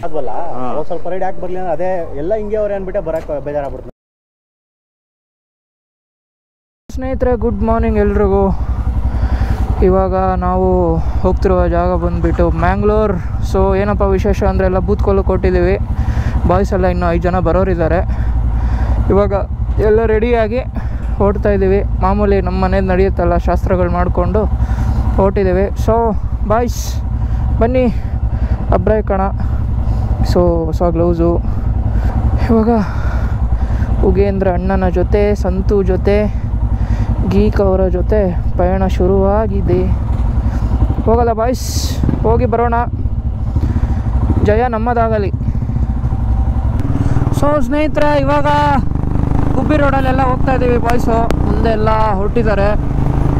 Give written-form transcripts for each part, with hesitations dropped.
ಆದ್ವಲ್ಲ ಸ್ವಲ್ಪ ರೈಡ್ ಯಾಕೆ ಬರ್ಲಿ ಅಂದ್ರೆ ಅದೇ ಎಲ್ಲ ಹಿಂಗೆ ಅವ್ರೆ ಅಂದ್ಬಿಟ್ಟೆ ಬರಕ್ಕೆ ಬೇಜಾರಾಗ್ಬಿಡ್ತು. ಸ್ನೇಹಿತರೆ ಗುಡ್ ಮಾರ್ನಿಂಗ್ ಎಲ್ರಿಗೂ. ಇವಾಗ ನಾವು ಹೋಗ್ತಿರುವ ಜಾಗ ಬಂದುಬಿಟ್ಟು ಮ್ಯಾಂಗ್ಳೂರ್. ಸೊ ಏನಪ್ಪ ವಿಶೇಷ ಅಂದರೆ ಎಲ್ಲ ಬೂತ್ಕೊಲು ಕೊಟ್ಟಿದ್ದೀವಿ. ಬಾಯ್ಸ್ ಎಲ್ಲ ಇನ್ನೂ 5 ಜನ ಬರೋರಿದ್ದಾರೆ. ಇವಾಗ ಎಲ್ಲ ರೆಡಿಯಾಗಿ ಹೊರಡ್ತಾಯಿದ್ದೀವಿ. ಮಾಮೂಲಿ ನಮ್ಮ ಮನೇಲಿ ನಡೆಯುತ್ತಲ್ಲ ಶಾಸ್ತ್ರಗಳು ಮಾಡಿಕೊಂಡು ಹೊರಟಿದ್ದೀವಿ. ಸೊ ಬಾಯ್ಸ್ ಬನ್ನಿ ಅಬ್ರಾಯ್ ಕಣ. ಸೊ ಹೊಸ ಗ್ಲೌಸು. ಇವಾಗ ಉಗೇಂದ್ರ ಅಣ್ಣನ ಜೊತೆ, ಸಂತು ಜೊತೆ, ಗೀಕ್ ಅವರ ಜೊತೆ ಪಯಣ ಶುರುವಾಗಿದೆ. ಹೋಗಲ್ಲ ಬಾಯ್ಸ್, ಹೋಗಿ ಬರೋಣ. ಜಯ ನಮ್ಮದಾಗಲಿ. ಸೊ ಸ್ನೇಹಿತರೆ ಇವಾಗ ಗುಬ್ಬಿ ರೋಡಲ್ಲೆಲ್ಲ ಹೋಗ್ತಾ ಇದ್ದೀವಿ ಬಾಯ್ಸು. ಮುಂದೆ ಎಲ್ಲ ಹೊರಟಿದ್ದಾರೆ.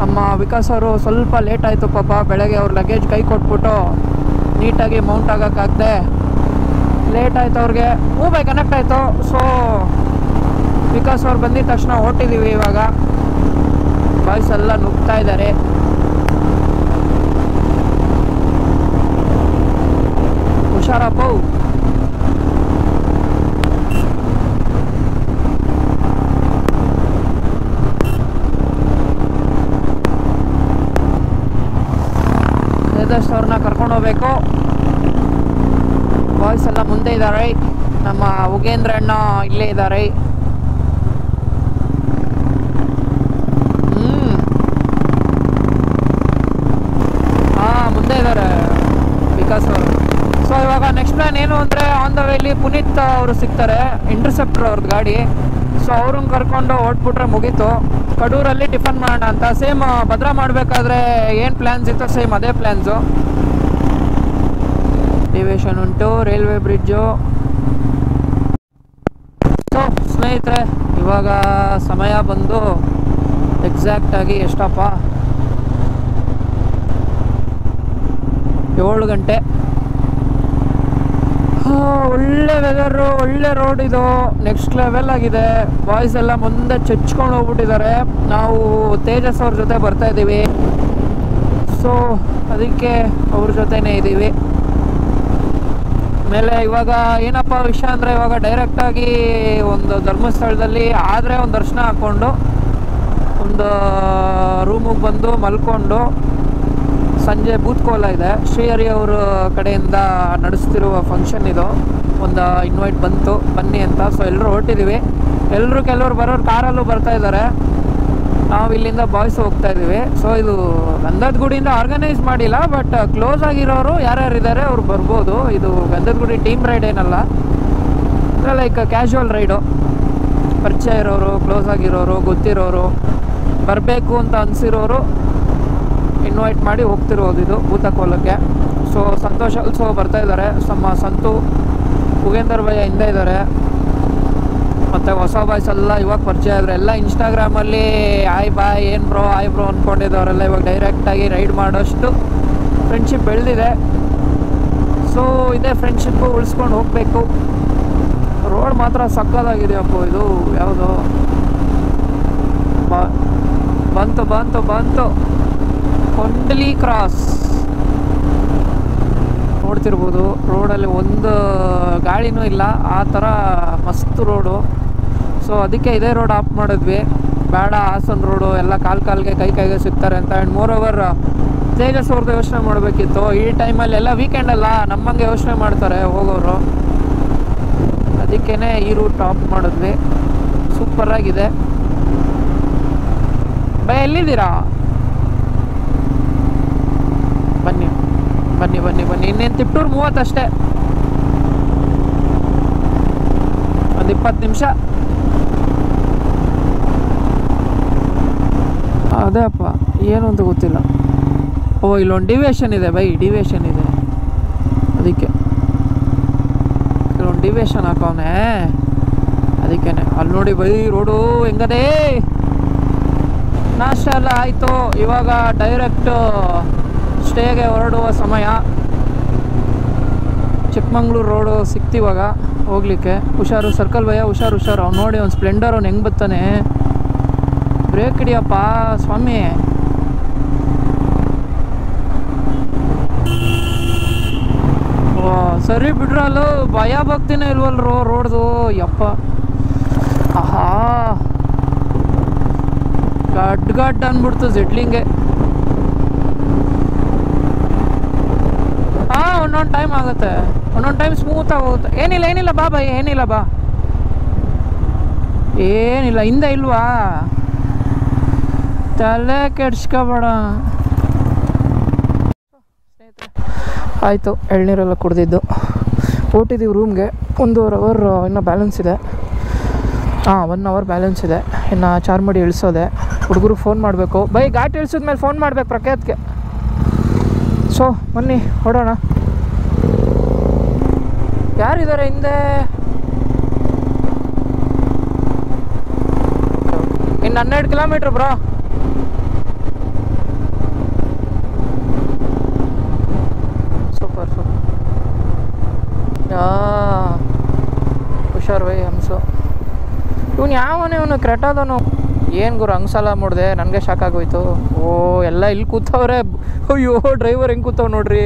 ನಮ್ಮ ವಿಕಾಸ್ ಅವರು ಸ್ವಲ್ಪ ಲೇಟ್ ಆಯಿತು ಪಾಪ. ಬೆಳಗ್ಗೆ ಅವ್ರ ಲಗೇಜ್ ಕೈ ಕೊಟ್ಬಿಟ್ಟು ನೀಟಾಗಿ ಮೌಂಟ್ ಆಗೋಕ್ಕಾಗದೆ ಲೇಟ್ ಆಯಿತು ಅವ್ರಿಗೆ. ಮೂವೈ ಕನೆಕ್ಟ್ ಆಯಿತು. ಸೊ ವಿಕಾಸ್ ಅವ್ರು ಬಂದಿದ ತಕ್ಷಣ ಹೊರಟಿದ್ದೀವಿ. ಇವಾಗ ಬಾಯ್ಸ್ ಎಲ್ಲ ನುಗ್ತಾ ಇದ್ದಾರೆ. ಹುಷಾರಪ್ಪ. ಅವ್ರನ್ನ ಕರ್ಕೊಂಡು ಹೋಗ್ಬೇಕು. ಬಾಯ್ಸ್ ಎಲ್ಲ ಮುಂದೆ ಇದ್ದಾರೆ. ನಮ್ಮ ಉಗೇಂದ್ರ ಅಣ್ಣ ಇಲ್ಲೇ ಇದ್ದಾರೆ. ಮುಂದೆ ಇದ್ದಾರೆ ವಿಕಾಸ್ ಅವರು. ಸೊ ಇವಾಗ ನೆಕ್ಸ್ಟ್ ಪ್ಲಾನ್ ಏನು ಅಂದರೆ ಆನ್ ದ ವೇಲಿ ಪುನೀತ್ ಅವರು ಸಿಗ್ತಾರೆ, ಇಂಟರ್ಸೆಪ್ಟರ್ ಅವ್ರದ್ದು ಗಾಡಿ. ಸೊ ಅವ್ರನ್ನ ಕರ್ಕೊಂಡು ಹೊರಟ್ಬಿಟ್ರೆ ಮುಗೀತು. ಕಡೂರಲ್ಲಿ ಟಿಫನ್ ಮಾಡೋಣ ಅಂತ. ಸೇಮ್ ಭದ್ರಾ ಮಾಡಬೇಕಾದ್ರೆ ಏನು ಪ್ಲ್ಯಾನ್ಸ್ ಇತ್ತು ಸೇಮ್ ಅದೇ ಪ್ಲ್ಯಾನ್ಸು. ಡಿವಿಷನ್ ಉಂಟು, ರೈಲ್ವೆ ಬ್ರಿಡ್ಜು. ಸೊ ಸ್ನೇಹಿತರೆ ಇವಾಗ ಸಮಯ ಬಂದು ಎಕ್ಸಾಕ್ಟಾಗಿ ಎಷ್ಟಪ್ಪ 7 ಗಂಟೆ. ಒಳ್ಳೆ ವೆದರು, ಒಳ್ಳೆ ರೋಡ್ ಇದು, ನೆಕ್ಸ್ಟ್ ಲೆವೆಲ್ ಆಗಿದೆ. ಬಾಯ್ಸ್ ಎಲ್ಲ ಮುಂದೆ ಚಚ್ಕೊಂಡು ಹೋಗ್ಬಿಟ್ಟಿದ್ದಾರೆ. ನಾವು ತೇಜಸ್ ಅವ್ರ ಜೊತೆ ಬರ್ತಾ ಇದ್ದೀವಿ. ಸೊ ಅದಕ್ಕೆ ಅವ್ರ ಜೊತೆನೇ ಇದ್ದೀವಿ. ಆಮೇಲೆ ಇವಾಗ ಏನಪ್ಪ ವಿಷಯ ಅಂದರೆ ಇವಾಗ ಡೈರೆಕ್ಟಾಗಿ ಒಂದು ಧರ್ಮಸ್ಥಳದಲ್ಲಿ ಆದರೆ ಒಂದು ದರ್ಶನ ಹಾಕ್ಕೊಂಡು ಒಂದು ರೂಮಿಗೆ ಬಂದು ಮಲ್ಕೊಂಡು ಸಂಜೆ ಬೂತ್ಕೋಲ ಇದೆ, ಶ್ರೀಹರಿ ಅವರ ಕಡೆಯಿಂದ ನಡೆಸ್ತಿರುವ ಫಂಕ್ಷನ್ ಇದು. ಒಂದು ಇನ್ವೈಟ್ ಬಂತು ಬನ್ನಿ ಅಂತ. ಸೊ ಎಲ್ಲರೂ ಹೊರಟಿದ್ದೀವಿ. ಕೆಲವರು ಬರೋರು ಕಾರಲ್ಲೂ ಬರ್ತಾ ಇದ್ದಾರೆ. ನಾವು ಇಲ್ಲಿಂದ ಬಾಯ್ಸ್ ಹೋಗ್ತಾ ಇದ್ದೀವಿ. ಸೊ ಇದು ಗಂಧದ ಗುಡಿಯಿಂದ ಆರ್ಗನೈಸ್ ಮಾಡಿಲ್ಲ, ಬಟ್ ಕ್ಲೋಸ್ ಆಗಿರೋರು ಯಾರ್ಯಾರಿದ್ದಾರೆ ಅವ್ರು ಬರ್ಬೋದು. ಇದು ಗಂಧದ ಗುಡಿ ಟೀಮ್ ರೈಡ್ ಏನಲ್ಲ, ಅಂದರೆ ಲೈಕ್ ಕ್ಯಾಶುವಲ್ ರೈಡು. ಪರಿಚಯ ಇರೋರು, ಕ್ಲೋಸ್ ಆಗಿರೋರು, ಗೊತ್ತಿರೋರು, ಬರಬೇಕು ಅಂತ ಅನಿಸಿರೋರು ಇನ್ವೈಟ್ ಮಾಡಿ ಹೋಗ್ತಿರೋದು ಇದು ಭೂತಕೋಲಕ್ಕೆ. ಸೊ ಸಂತೋಷ್ ಆಲ್ಸೋ ಬರ್ತಾ ಇದ್ದಾರೆ. ನಮ್ಮ ಸಂತು, ಉಗೇಂದರ್ ಭಯ್ಯ ಹಿಂದೆ ಇದ್ದಾರೆ. ಮತ್ತು ಹೊಸ ಬಾಯ್ಸ್ ಎಲ್ಲ ಇವಾಗ ಪರಿಚಯ ಇದ್ದಾರೆ. ಎಲ್ಲ ಇನ್ಸ್ಟಾಗ್ರಾಮಲ್ಲಿ ಆಯ್ ಬಾಯ್ ಏನು ಬ್ರೋ ಆಯ್ ಬ್ರೋ ಅಂದ್ಕೊಂಡಿದ್ದವರೆಲ್ಲ ಇವಾಗ ಡೈರೆಕ್ಟಾಗಿ ರೈಡ್ ಮಾಡೋಷ್ಟು ಫ್ರೆಂಡ್ಶಿಪ್ ಬೆಳೆದಿದೆ. ಸೊ ಇದೇ ಫ್ರೆಂಡ್ಶಿಪ್ಪು ಉಳಿಸ್ಕೊಂಡು ಹೋಗಬೇಕು. ರೋಡ್ ಮಾತ್ರ ಸಕ್ಕದಾಗಿದೆಯಪ್ಪ. ಇದು ಯಾವುದು ಬಂತು ಕೊಂಡಲಿ ಕ್ರಾಸ್ ನೋಡ್ತಿರ್ಬೋದು. ರೋಡಲ್ಲಿ ಒಂದು ಗಾಳಿನೂ ಇಲ್ಲ, ಆ ಥರ ಮಸ್ತ್ ರೋಡು. ಸೊ ಅದಕ್ಕೆ ಇದೇ ರೋಡ್ ಆಫ್ ಮಾಡಿದ್ವಿ. ಬೇಡ ಹಾಸನ್ ರೋಡು ಎಲ್ಲ ಕಾಲ್ಗೆ ಕೈಗೆ ಸಿಗ್ತಾರೆ ಅಂತ. ಆ್ಯಂಡ್ ಮೋರ್ ಓವರ್ ತೇಜಸ್ ಅವ್ರದ್ದು ಯೋಚನೆ ಮಾಡಬೇಕಿತ್ತು. ಈ ಟೈಮಲ್ಲಿ ಎಲ್ಲ ವೀಕೆಂಡಲ್ಲ, ನಮ್ಮಂಗೆ ಯೋಚನೆ ಮಾಡ್ತಾರೆ ಹೋಗೋರು. ಅದಕ್ಕೇ ಈ ರೂಟ್ ಆಫ್ ಮಾಡಿದ್ವಿ. ಸೂಪರಾಗಿದೆ. ಭಯ ಎಲ್ಲಿದ್ದೀರಾ? ಬನ್ನಿ ಇನ್ನೇನು ತಿಪ್ಟೂರು 30 ಅಷ್ಟೇ, ಒಂದು 20 ನಿಮಿಷ. ಅದೇ ಅಪ್ಪ ಏನು ಅಂತ ಗೊತ್ತಿಲ್ಲ. ಓ ಇಲ್ಲೊಂದು ಡಿವಿಯೇಷನ್ ಇದೆ ಡಿವಿಯೇಷನ್ ಇದೆ. ಅದಕ್ಕೆ ಇಲ್ಲೊಂದು ಡಿವಿಯೇಷನ್ ಹಾಕವನೆ. ಅದಕ್ಕೇ ಅಲ್ಲಿ ನೋಡಿ ರೋಡು ಹೆಂಗದೆ. ನಾಷ್ಟ ಎಲ್ಲ ಆಯಿತು. ಇವಾಗ ಡೈರೆಕ್ಟ್ ಸ್ಟೇಗೆ ಹೊರಡುವ ಸಮಯ. ಚಿಕ್ಕಮಂಗ್ಳೂರು ರೋಡು ಸಿಕ್ತಿವಾಗ ಹೋಗ್ಲಿಕ್ಕೆ. ಹುಷಾರು ಸರ್ಕಲ್ ಭಯ, ಹುಷಾರು. ಅವ್ನು ನೋಡಿ ಅವ್ನು ಸ್ಪ್ಲೆಂಡರ್ ಅವ್ನು ಹೆಂಗೆ ಬರ್ತಾನೆ. ಬ್ರೇಕ್ ಹಿಡಿಯಪ್ಪ ಸ್ವಾಮಿ. ಸರಿ ಬಿಡ್ರಲ್ಲ, ಭಯ ಭಕ್ತಿನೇ ಇಲ್ವಲ್ರೋ ರೋಡ್ದು. ಯಪ್ಪ ಆಹಾ, ಗಡ್ ಅಂದ್ಬಿಡ್ತು ಜೆಡ್ಲಿಂಗೆ. ಹಾಂ, ಒಂದೊಂದು ಟೈಮ್ ಆಗುತ್ತೆ, ಒಂದೊಂದು ಟೈಮ್ ಸ್ಮೂತಾಗಿ ಹೋಗುತ್ತೆ. ಏನಿಲ್ಲ ಬಾ ಬಾಯ್, ಏನಿಲ್ಲ ಬಾ, ಏನಿಲ್ಲ. ಹಿಂದೆ ಇಲ್ವಾ, ತಲೆ ಕೆಡ್ಸ್ಕೊಬೇಡ. ಆಯಿತು, ಎಳ್ನೀರೆಲ್ಲ ಕುಡ್ದಿದ್ದು ಹೊಟ್ಟಿದ್ದೀವಿ ರೂಮ್ಗೆ. 1.5 ಅವರ್ ಇನ್ನೂ ಬ್ಯಾಲೆನ್ಸ್ ಇದೆ. 1 ಅವರ್ ಬ್ಯಾಲೆನ್ಸ್ ಇದೆ. ಇನ್ನು ಚಾರ್ಮಡಿ ಇಳಿಸೋದೆ. ಹುಡುಗರು ಫೋನ್ ಮಾಡಬೇಕು. ಬೈ ಘಾಟ್ ಇಳಿಸಿದ್ಮೇಲೆ ಫೋನ್ ಮಾಡ್ಬೇಕು ಪ್ರಖ್ಯಾತ್ಗೆ. ಸೊ ಬನ್ನಿ ಹೊಡೋಣ. ಯಾರಿದ್ದಾರೆ ಹಿಂದೆ? ಇನ್ನು 12 ಕಿಲೋಮೀಟ್ರ್ ಬ್ರೋ. ಸೂಪರ್ ಹುಷಾರ್ ಬೈ ಹಂಸು. ಇವನು ಯಾವನೇ, ಇವನು ಕ್ರೆಟಾದವನು. ಏನು ಗುರು ಹಂಗಸಲ ಮಾಡಿದೆ, ನನಗೆ ಶಾಕ್ ಆಗೋಯ್ತು. ಓ ಎಲ್ಲ ಇಲ್ಲಿ ಕೂತವ್ರೆ. ಅಯ್ಯೋ ಡ್ರೈವರ್ ಹೆಂಗೆ ಕೂತವ್ ನೋಡ್ರಿ.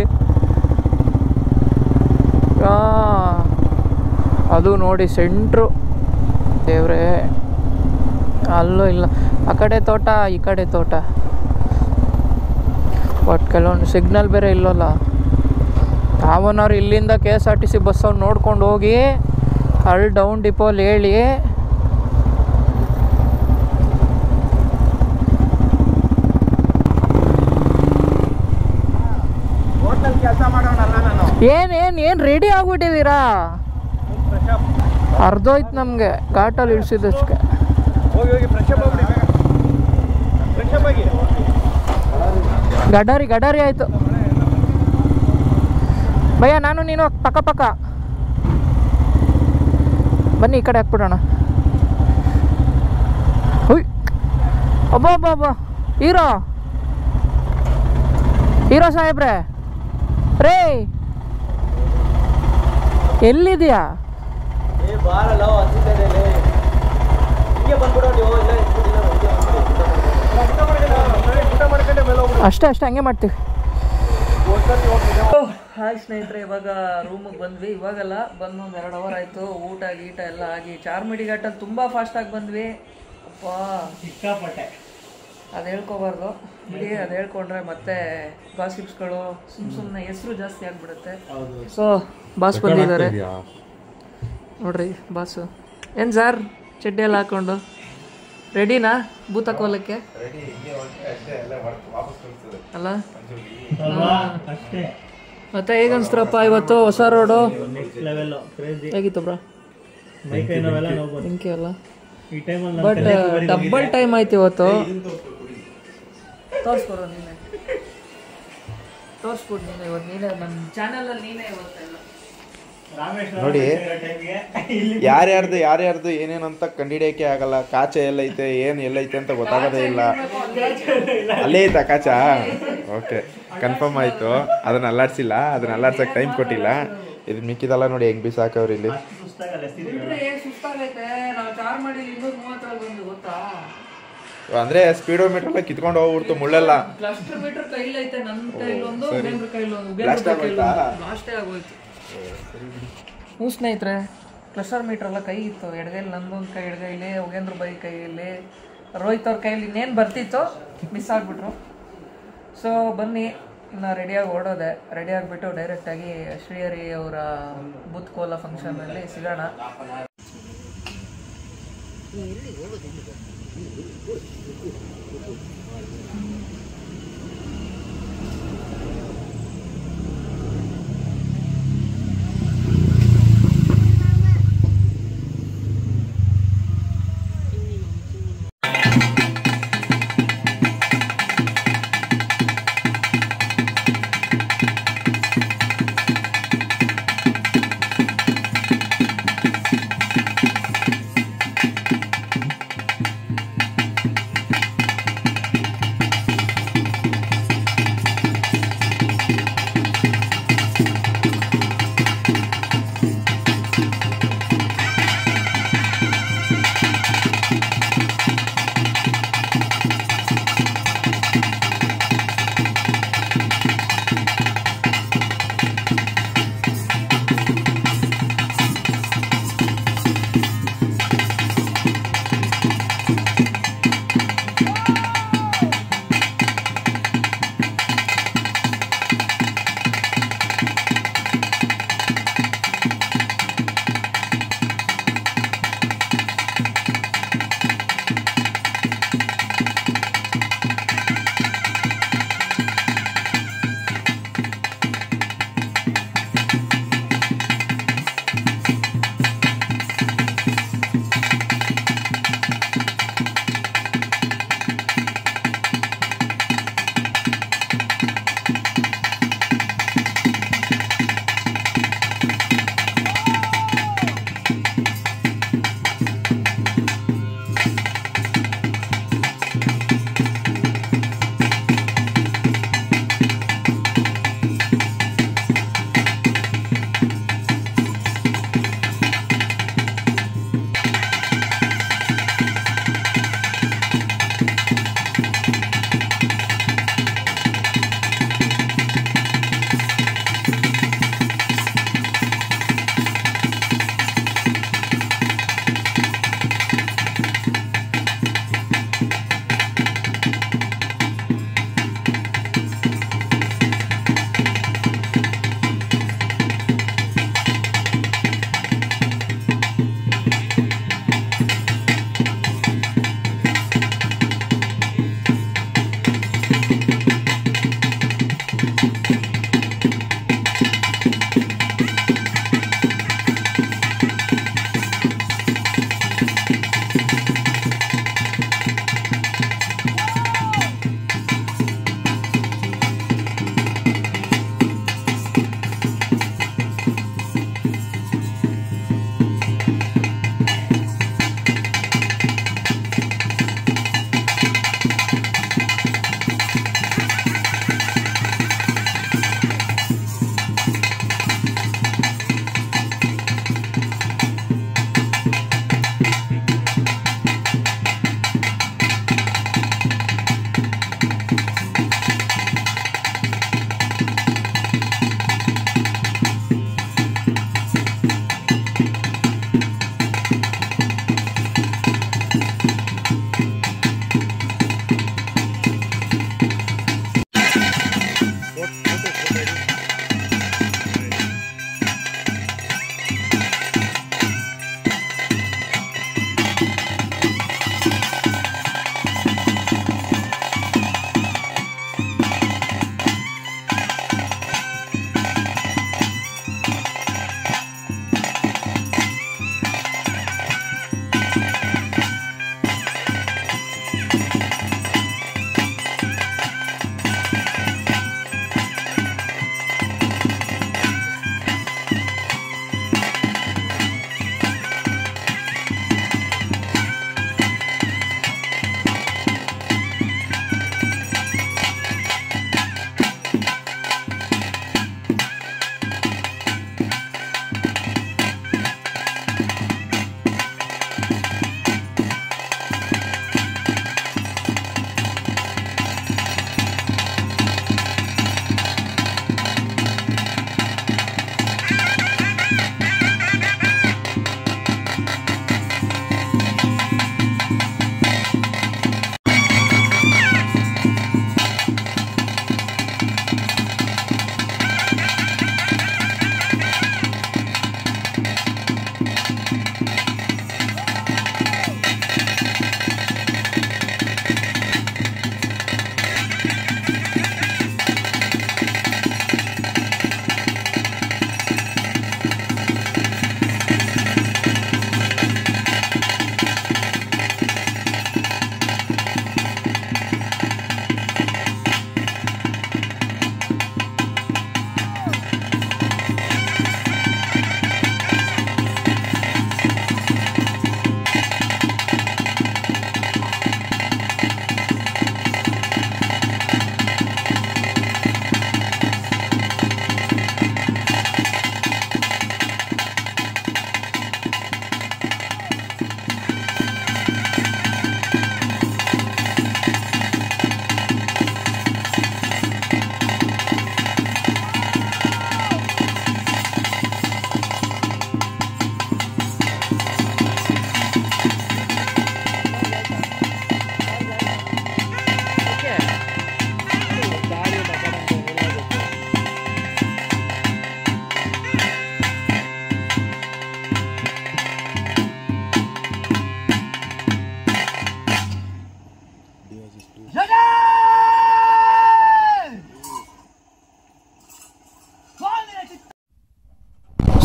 ಅದು ನೋಡಿ ಸೆಂಟ್ರು. ದೇವ್ರೆ, ಅಲ್ಲೂ ಇಲ್ಲ, ಆ ಕಡೆ ತೋಟ ಈ ಕಡೆ ತೋಟ. ಬಟ್ ಕೆಲವೊಂದು ಸಿಗ್ನಲ್ ಬೇರೆ ಇಲ್ಲಲ್ಲ. ಅವನವ್ರು ಇಲ್ಲಿಂದ KSRTC ಬಸ್ಸವ್ರು ನೋಡ್ಕೊಂಡು ಹೋಗಿ ಅಲ್ಲಿ ಡೌನ್ ಡಿಪೋಲಿ ಹೇಳಿ ಏನು ರೆಡಿ ಆಗ್ಬಿಟ್ಟಿದ್ದೀರಾ? ಅರ್ಧೋಯ್ತು ನಮಗೆ ಘಾಟಲ್ಲಿ ಇಳಿಸಿದಷ್ಟಕ್ಕೆ. ಗಡಾರಿ ಆಯಿತು ಭಯ್ಯ. ನಾನು ನೀನು ಪಕ್ಕ ಬನ್ನಿ, ಈ ಕಡೆ ಹಾಕ್ಬಿಡೋಣ. ಹುಯ್ ಅಬ್ಬಾ, ಹೀರೋ ಸಾಹೇಬ್ರೆ ರೇ, ಎಲ್ಲಿದೆಯಾ? ಅಷ್ಟೇ ಹಂಗೆ ಮಾಡ್ತೀವಿ. ಹಾಯ್ ಸ್ನೇಹಿತರೆ, ಇವಾಗ ರೂಮಿಗೆ ಬಂದ್ವಿ. ಇವಾಗೆಲ್ಲ ಬಂದು ಒಂದು 2 ಅವರ್ ಆಯಿತು. ಊಟ ಗೀಟ ಎಲ್ಲ ಆಗಿ ಚಾರ್ಮಡಿ ಘಾಟಲ್ಲಿ ತುಂಬ ಫಾಸ್ಟಾಗಿ ಬಂದ್ವಿ. ಅಪ್ಪ ಸಿಕ್ಕಾಪಟ್ಟೆ. ಅದು ಹೇಳ್ಕೊಬಾರ್ದು ಬಿಡಿ, ಅದು ಹೇಳ್ಕೊಂಡ್ರೆ ಮತ್ತೆ ಗಾಸಿಪ್ಸ್ಗಳು ಸುಮ್ಮನೆ ಹೆಸರು ಜಾಸ್ತಿ ಆಗಿಬಿಡುತ್ತೆ. ಸೊ ಬಾಸ್ ಬಂದಿದ್ದಾರೆ ನೋಡ್ರಿ. ಬಾಸು ಏನು ಸರ್, ಚಡ್ಡಿ ಎಲ್ಲ ಹಾಕ್ಕೊಂಡು ರೆಡಿನಾ ಭೂತ ಕೋಲಕ್ಕೆ? ಅಲ್ಲ ಮತ್ತೆ ಹೇಗನ್ಸ್ತ್ರಪ್ಪ ಇವತ್ತು ಹೊಸ ರೋಡು? ಹೇಗಿತ್ತು ಬ್ರಾ? ಬೆಂಕಿ ಅಲ್ಲ, ಬಟ್ ಡಬಲ್ ಟೈಮ್ ಆಯ್ತು ಇವತ್ತು. ತೋರಿಸ್ಕೊಡು ನೀನೆ, ತೋರಿಸ್ಕೊಡು ನೀನೆ ಇವತ್ತು. ನೀನೇ ನನ್ನ ಚಾನಲಲ್ಲಿ ನೀನೇ ಇವತ್ತೆಲ್ಲ ನೋಡಿ. ಯಾರ್ಯಾರ್ದು ಏನೇನಂತ ಕಂಡಿಡಿಯೋಕೆ ಆಗಲ್ಲ. ಕಾಚ ಎಲ್ಲೈತೆ ಏನು ಎಲ್ಲೈತೆ ಅಂತ ಗೊತ್ತಾಗೋದೇ ಇಲ್ಲ. ಅಲ್ಲೇ ಐತಾ ಕಾಚ? ಓಕೆ, ಕನ್ಫರ್ಮ್ ಆಯಿತು. ಅದನ್ನ ಅಲ್ಲಾಡ್ಸಿಲ್ಲ, ಅದನ್ನ ಅಲ್ಲಾಡ್ಸಕ್ಕೆ ಟೈಮ್ ಕೊಟ್ಟಿಲ್ಲ. ಇದು ಮಿಕ್ಕಿದಲ್ಲ ನೋಡಿ ಹೆಂಗ್ ಬಿಸಾಕವ್ರು ಇಲ್ಲಿ. ಅಂದ್ರೆ ಸ್ಪೀಡೋಮೀಟರ್ ಕಿತ್ಕೊಂಡು ಹೋಗ್ಬಿಡ್ತು ಮುಳ್ಳೆಲ್ಲ. ಹ್ಞೂ ಸ್ನೇಹಿತರೆ, ಕ್ಲಸ್ಟರ್ ಮೀಟ್ರ್ ಎಲ್ಲ ಕೈ ಇತ್ತು. ಎಡಗೈಲಿ ನಂದೊಂದು ಕೈ ಎಡಗೈಲಿ, ಯೋಗೇಂದ್ರ ಬೈ ಕೈಯಲ್ಲಿ, ರೋಹಿತ್ ಅವ್ರ ಕೈಯಲ್ಲಿ ಇನ್ನೇನು ಬರ್ತಿತ್ತು ಮಿಸ್ ಆಗಿಬಿಟ್ರು. ಸೊ ಬನ್ನಿ, ಇನ್ನು ರೆಡಿಯಾಗಿ ಓಡೋದೆ. ರೆಡಿ ಆಗಿಬಿಟ್ಟು ಡೈರೆಕ್ಟಾಗಿ ಶ್ರೀಹರಿ ಅವರ ಬೂತ್ ಕೋಲ ಫಂಕ್ಷನಲ್ಲಿ ಸಿಗೋಣ.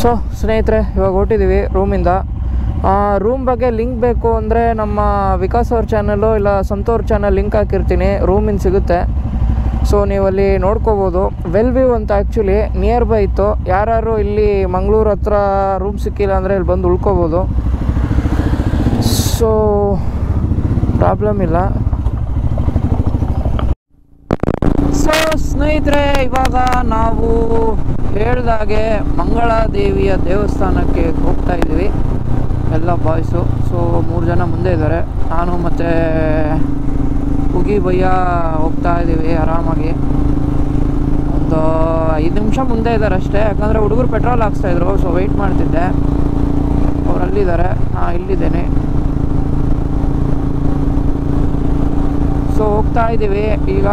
ಸೊ ಸ್ನೇಹಿತರೆ, ಇವಾಗ ಹೊರಟಿದ್ದೀವಿ ರೂಮಿಂದ. ರೂಮ್ ಬಗ್ಗೆ ಲಿಂಕ್ ಬೇಕು ಅಂದರೆ ನಮ್ಮ ವಿಕಾಸ್ ಅವ್ರ ಚಾನಲ್ಲು ಇಲ್ಲ ಸಂತೋರ್ ಚಾನಲ್ ಲಿಂಕ್ ಹಾಕಿರ್ತೀನಿ, ರೂಮಿಂದ ಸಿಗುತ್ತೆ. ಸೊ ನೀವಲ್ಲಿ ನೋಡ್ಕೋಬೋದು. ವೆಲ್ ವ್ಯೂ ಅಂತ ಆ್ಯಕ್ಚುಲಿ ನಿಯರ್ ಬೈ ಇತ್ತು. ಯಾರು ಇಲ್ಲಿ ಮಂಗಳೂರು ಹತ್ರ ರೂಮ್ ಸಿಕ್ಕಿಲ್ಲ ಅಂದರೆ ಇಲ್ಲಿ ಬಂದು ಉಳ್ಕೋಬೋದು. ಸೊ ಪ್ರಾಬ್ಲಮ್ ಇಲ್ಲ. ಸೊ ಸ್ನೇಹಿತರೆ, ಇವಾಗ ನಾವು ಹೇಳ್ದಾಗೆ ಮಂಗಳಾದೇವಿಯ ದೇವಸ್ಥಾನಕ್ಕೆ ಹೋಗ್ತಾ ಇದ್ದೀವಿ ಎಲ್ಲ ಬಾಯ್ಸು. ಸೊ 3 ಜನ ಮುಂದೆ ಇದ್ದಾರೆ, ನಾನು ಮತ್ತು ಹುಗಿ ಭಯ್ಯ ಹೋಗ್ತಾ ಇದ್ದೀವಿ ಆರಾಮಾಗಿ. ಒಂದು 5 ನಿಮಿಷ ಮುಂದೆ ಇದ್ದಾರೆ ಅಷ್ಟೇ, ಯಾಕಂದರೆ ಹುಡುಗರು ಪೆಟ್ರೋಲ್ ಹಾಕ್ಸ್ತಾಯಿದ್ರು. ಸೊ ವೆಯ್ಟ್ ಮಾಡ್ತಿದ್ದೆ. ಅವ್ರು ಅಲ್ಲಿದ್ದಾರೆ, ನಾನು ಇಲ್ಲಿದ್ದೇನೆ. ಸೊ ಹೋಗ್ತಾ ಇದ್ದೀವಿ. ಈಗ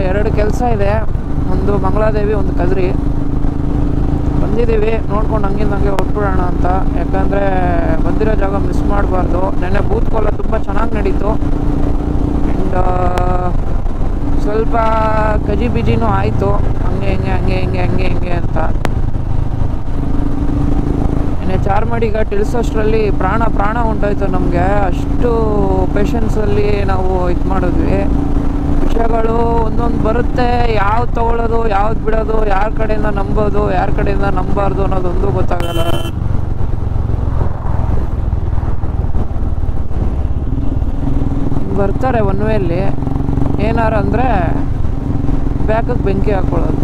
2 ಕೆಲಸ ಇದೆ, ಒಂದು ಮಂಗಳಾದೇವಿ, ಒಂದು ಕದ್ರಿ. ಬಂದಿದ್ದೀವಿ, ನೋಡ್ಕೊಂಡು ಹಂಗಿಂದ ಹಂಗೆ ಹೊರಟ್ಬಿಡೋಣ ಅಂತ, ಯಾಕಂದರೆ ಬಂದಿರೋ ಜಾಗ ಮಿಸ್ ಮಾಡಬಾರ್ದು. ನೆನ್ನೆ ಬೂತ್ಕೋಲ ತುಂಬ ಚೆನ್ನಾಗಿ ನಡೀತು. ಆ್ಯಂಡ್ ಸ್ವಲ್ಪ ಕಜಿ ಬಿಜಿನೂ ಆಯಿತು, ಹಂಗೆ ಹಿಂಗೆ ಅಂತ. ನೆನ್ನೆ ಚಾರ್ಮಾಡಿಗ ತಿಳಿಸೋಷ್ಟರಲ್ಲಿ ಪ್ರಾಣ ಹೊಂಟೋಯ್ತು ನಮಗೆ. ಅಷ್ಟು ಪೇಷನ್ಸಲ್ಲಿ ನಾವು ಇದು ಮಾಡಿದ್ವಿ. ವಿಷಯಗಳು ಒಂದೊಂದು ಬರುತ್ತೆ, ಯಾವ್ದು ತೊಗೊಳ್ಳೋದು, ಯಾವ್ದು ಬಿಡೋದು, ಯಾರ ಕಡೆಯಿಂದ ನಂಬೋದು, ಯಾರ ಕಡೆಯಿಂದ ನಂಬಾರ್ದು ಅನ್ನೋದೊಂದು ಗೊತ್ತಾಗಲ್ಲ. ಬರ್ತಾರೆ ಒನ್ ವೇಲಿ, ಏನಾರು ಅಂದರೆ ಬ್ಯಾಕಿಗೆ ಬೆಂಕಿ ಹಾಕ್ಕೊಳ್ಳೋದು.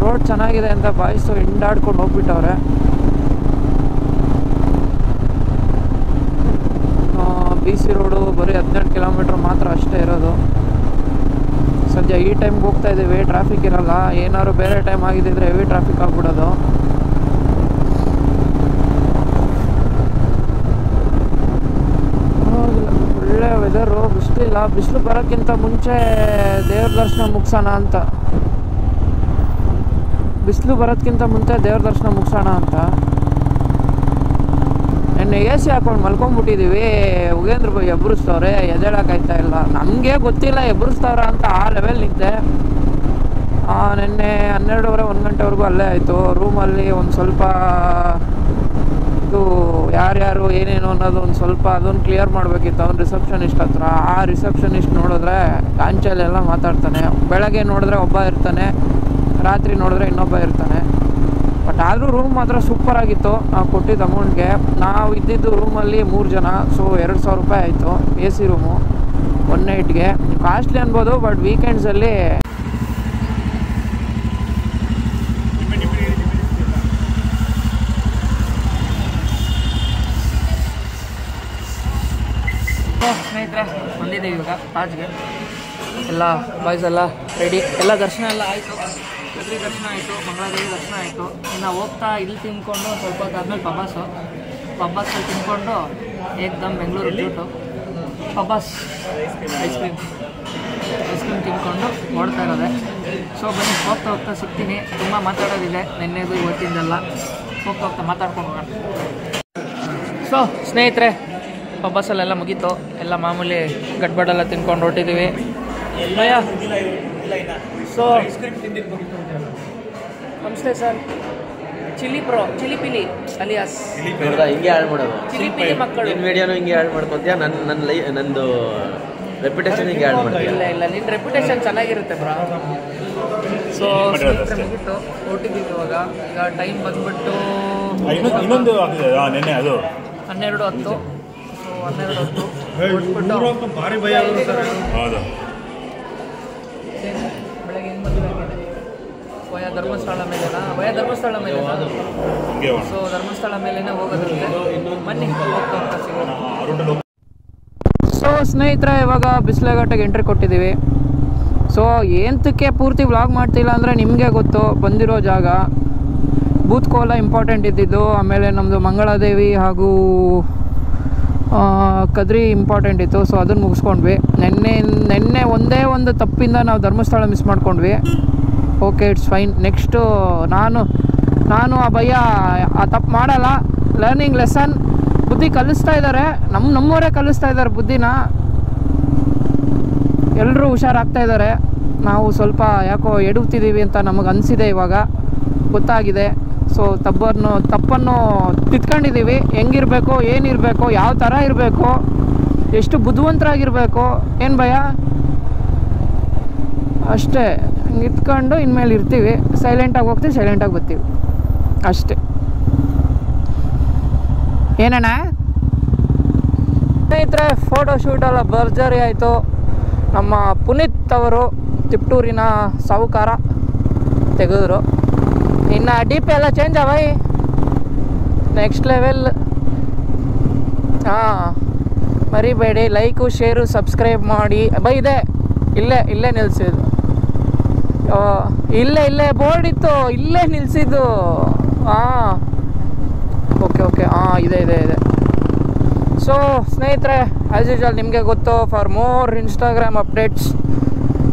ರೋಡ್ ಚೆನ್ನಾಗಿದೆ ಅಂತ ಬಾಯ್ಸು ಹಿಂಡಾಡ್ಕೊಂಡು ಹೋಗ್ಬಿಟ್ಟವ್ರೆ. BC ರೋಡು ಬರೀ 18 ಕಿಲೋಮೀಟ್ರ್ ಮಾತ್ರ ಅಷ್ಟೇ ಇರೋದು. ಸದ್ಯ ಈ ಟೈಮ್ಗೆ ಹೋಗ್ತಾ ಇದ್ದೀವಿ, ಟ್ರಾಫಿಕ್ ಇರಲ್ಲ. ಏನಾದ್ರು ಬೇರೆ ಟೈಮ್ ಆಗಿದ್ದಿದ್ರೆ ಹೆವಿ ಟ್ರಾಫಿಕ್ ಆಗ್ಬಿಡೋದು. ಒಳ್ಳೆ ವೆದರು, ಬಿಸಿಲಿಲ್ಲ. ಬಿಸಿಲು ಬರೋಕ್ಕಿಂತ ಮುಂಚೆ ದೇವ್ರ ದರ್ಶನ ಮುಗಿಸೋಣ ಅಂತ. ನೆನ್ನೆ AC ಹಾಕೊಂಡು ಮಲ್ಕೊಂಡ್ಬಿಟ್ಟಿದ್ದೀವಿ. ಉಗೇಂದ್ರ ಭಾಯ್ ಎಬ್ಬರಿಸ್ತವ್ರೆ, ಎದ್ದೇಳಕ್ಕಾಯ್ತಾ ಇಲ್ಲ. ನಮಗೆ ಗೊತ್ತಿಲ್ಲ ಎಬ್ಬರಿಸ್ತವ್ರ ಅಂತ ಆ ಲೆವೆಲ್ ನಿಂತೆ. ನೆನ್ನೆ 12:30 1 ಗಂಟೆವರೆಗೂ ಅಲ್ಲೇ ಆಯಿತು. ರೂಮಲ್ಲಿ ಒಂದು ಸ್ವಲ್ಪ ಇದು ಯಾರ್ಯಾರು ಏನೇನು ಅನ್ನೋದು ಒಂದು ಸ್ವಲ್ಪ ಅದನ್ನು ಕ್ಲಿಯರ್ ಮಾಡಬೇಕಿತ್ತು ಅವ್ನು ರಿಸೆಪ್ಷನಿಸ್ಟ್ ಹತ್ರ. ಆ ರಿಸೆಪ್ಷನಿಸ್ಟ್ ನೋಡಿದ್ರೆ ಗಾಂಚಲೆಲ್ಲ ಮಾತಾಡ್ತಾನೆ. ಬೆಳಗ್ಗೆ ನೋಡಿದ್ರೆ ಒಬ್ಬ ಇರ್ತಾನೆ, ರಾತ್ರಿ ನೋಡಿದ್ರೆ ಇನ್ನೊಬ್ಬ ಇರ್ತಾನೆ. ಬಟ್ ಆದರೂ ರೂಮ್ ಮಾತ್ರ ಸೂಪರಾಗಿತ್ತು. ನಾವು ಕೊಟ್ಟಿದ್ದ ಅಮೌಂಟ್ಗೆ. ನಾವು ಇದ್ದಿದ್ದು ರೂಮಲ್ಲಿ 3 ಜನ. ಸೊ 2,000 ರೂಪಾಯಿ ಆಯಿತು AC ರೂಮು 1 ನೈಟ್ಗೆ. ಕಾಸ್ಟ್ಲಿ ಅನ್ಬೋದು, ಬಟ್ ವೀಕೆಂಡ್ಸಲ್ಲಿ ಸ್ನೇಹಿತರೆ ಬಂದಿದ್ದೀವಿ ಇವಾಗ ಲಾಡ್ಜ್ಗೆ. ಎಲ್ಲ ಬಾಯ್ಸ್ ಎಲ್ಲ ರೆಡಿ, ಎಲ್ಲ ದರ್ಶನ ಎಲ್ಲ ಆಯಿತು. ಕದ್ರಿ ದರ್ಶನ ಆಯಿತು, ಮಂಗಳಾದೇವಿ ದರ್ಶನ ಆಯಿತು. ಇನ್ನು ಹೋಗ್ತಾ ಇಲ್ಲಿ ತಿನ್ಕೊಂಡು ಸ್ವಲ್ಪ ಹೊತ್ತಾದ್ಮೇಲೆ ಪಬ್ಬಾಸಲ್ಲಿ ತಿನ್ಕೊಂಡು ಏಕ್ದಮ್ Bengaluru route Pabbas ice cream ತಿನ್ಕೊಂಡು ಓಡ್ತಾ ಇರೋದೆ. ಸೊ ಬನ್ನಿ, ಹೋಗ್ತಾ ಸಿಗ್ತೀನಿ. ತುಂಬ ಮಾತಾಡೋದಿದೆ ನೆನ್ನೆದು ಇವತ್ತಿಂದೆಲ್ಲ. ಹೋಗ್ತಾ ಮಾತಾಡ್ಕೊಂಡು ಹೋಗೋಣ. ಸೊ ಸ್ನೇಹಿತರೆ, ಪಬ್ಬಾಸಲ್ಲೆಲ್ಲ ಮುಗೀತು. ಎಲ್ಲ ಮಾಮೂಲಿ ಗಡ್ಬಡೆಲ್ಲ ತಿನ್ಕೊಂಡು ಹೊರಟಿದ್ದೀವಿ. ಭಯ್ಯ, ಸೊ ನಮಸ್ತೆ ಸರ್. ಚಿಲಿ ಪಿಲಿ ಅಲಿಯಾಸ್ ಹಿಂಗೆ ಹಾಳು ಮಾಡೋದು. ಚಿಲಿ ಪಿಲಿ ಮಕ್ಕಳು. ನಿನ್ನ ವಿಡಿಯೋನು ಹಿಂಗೆ ಹಾಳು ಮಾಡ್ಕೊತೀಯ, ನಂದು ರೆಪ್ಯುಟೇಷನ್ ಹಿಂಗೆ ಹಾಳು ಮಾಡ್ತೀಯ. ಇಲ್ಲ ನಿನ್ನ ರೆಪ್ಯುಟೇಷನ್ ಚೆನ್ನಾಗಿರುತ್ತೆ ಬ್ರಾ. ಸೊ ಮುಗಿತು, ಹೊರಟಿದ್ದೀವಿ ಇವಾಗ. ಈಗ ಟೈಮ್ ಬಂದ್ಬಿಟ್ಟು ಇನ್ನೊಂದು ನೆನ್ನೆ ಅದು 12:10. ಸೊ 12:10 ಹೊರಟ್ಬಿಟ್ಟು ಹೌದು. ಬೆಳಗ್ಗೆ ಹೆಂಗೆ ಬಂದಿದೆ ವಯ ಧರ್ಮಸ್ಥಳ ಮೇಲೆನಾ ಸೊ ಧರ್ಮಸ್ಥಳ ಮೇಲೆನೇ ಹೋಗೋದಿರುತ್ತೆ. ಬನ್ನಿ ಹೋಗ್ತಾ ಸಿಗೋಣ. ಸೊ ಸ್ನೇಹಿತರೆ, ಇವಾಗ ಬಿಸ್ಲಘಟ್ಟಕ್ಕೆ ಎಂಟ್ರಿ ಕೊಟ್ಟಿದ್ದೀವಿ. ಸೊ ಏನಕ್ಕೆ ಪೂರ್ತಿ ವ್ಲಾಗ್ ಮಾಡ್ತಿಲ್ಲ ಅಂದರೆ ನಿಮಗೆ ಗೊತ್ತು, ಬಂದಿರೋ ಜಾಗ ಬೂತ್ಕೋಲ ಇಂಪಾರ್ಟೆಂಟ್ ಇದ್ದಿದ್ದು. ಆಮೇಲೆ ನಮ್ಮದು ಮಂಗಳಾದೇವಿ ಹಾಗೂ ಕದ್ರಿ ಇಂಪಾರ್ಟೆಂಟ್ ಇತ್ತು. ಸೊ ಅದನ್ನು ಮುಗಿಸ್ಕೊಂಡ್ವಿ. ನೆನ್ನೆ ಒಂದೇ ಒಂದು ತಪ್ಪಿಂದ ನಾವು ಧರ್ಮಸ್ಥಳ ಮಿಸ್ ಮಾಡ್ಕೊಂಡ್ವಿ. Okay, it's fine. ನೆಕ್ಸ್ಟು ನಾನು ಆ ಭಯ್ಯ ಆ ತಪ್ಪು ಮಾಡಲ್ಲ. ಲರ್ನಿಂಗ್ ಲೆಸನ್, ಬುದ್ಧಿ ಕಲಿಸ್ತಾ ಇದ್ದಾರೆ. ನಮ್ಮವರೇ ಕಲಿಸ್ತಾ ಇದ್ದಾರೆ ಬುದ್ಧಿನ. ಎಲ್ಲರೂ ಹುಷಾರಾಗ್ತಾ ಇದ್ದಾರೆ. ನಾವು ಸ್ವಲ್ಪ ಯಾಕೋ ಎಡುತ್ತಿದ್ದೀವಿ ಅಂತ ನಮಗೆ ಅನಿಸಿದೆ, ಇವಾಗ ಗೊತ್ತಾಗಿದೆ. ಸೊ ತಪ್ಪನ್ನು ತಿದ್ಕೊಂಡಿದ್ದೀವಿ. ಹೆಂಗಿರಬೇಕು, ಏನಿರಬೇಕು, ಯಾವ ಥರ ಇರಬೇಕು, ಎಷ್ಟು ಬುದ್ಧಿವಂತರಾಗಿರಬೇಕು, ಏನು ಭಯ ಅಷ್ಟೇ. ಹಂಗೆ ಇತ್ಕೊಂಡು ಇನ್ಮೇಲೆ ಇರ್ತೀವಿ, ಸೈಲೆಂಟಾಗಿ ಹೋಗ್ತೀವಿ, ಸೈಲೆಂಟಾಗಿ ಬರ್ತೀವಿ ಅಷ್ಟೇ. ಏನಣ್ಣ ಸ್ನೇಹಿತರೆ, ಫೋಟೋ ಶೂಟೆಲ್ಲ ಭರ್ಜರಿ ಆಯಿತು. ನಮ್ಮ ಪುನೀತ್ ಅವರು ತಿಪ್ಟೂರಿನ ಸಾಹುಕಾರ ತೆಗೆದ್ರು. ಇನ್ನು ಡಿ ಪಿ ಎಲ್ಲ ಚೇಂಜ್ ಅವೈ, ನೆಕ್ಸ್ಟ್ ಲೆವೆಲ್. ಹಾಂ, ಮರಿಬೇಡಿ, ಲೈಕು, ಶೇರು, ಸಬ್ಸ್ಕ್ರೈಬ್ ಮಾಡಿ. ಬೈ ಇದೆ, ಇಲ್ಲೇ ನಿಲ್ಲಿಸಿದ್ದು. ಇಲ್ಲೇ ಬೋರ್ಡ್ ಇತ್ತು, ಇಲ್ಲೇ ನಿಲ್ಲಿಸಿದ್ದು. ಹಾಂ, ಓಕೆ, ಹಾಂ, ಇದೆ. ಸೊ ಸ್ನೇಹಿತರೆ, ಆ್ಯಸ್ ಯೂಶುವಲ್ ನಿಮಗೆ ಗೊತ್ತು, for more Instagram updates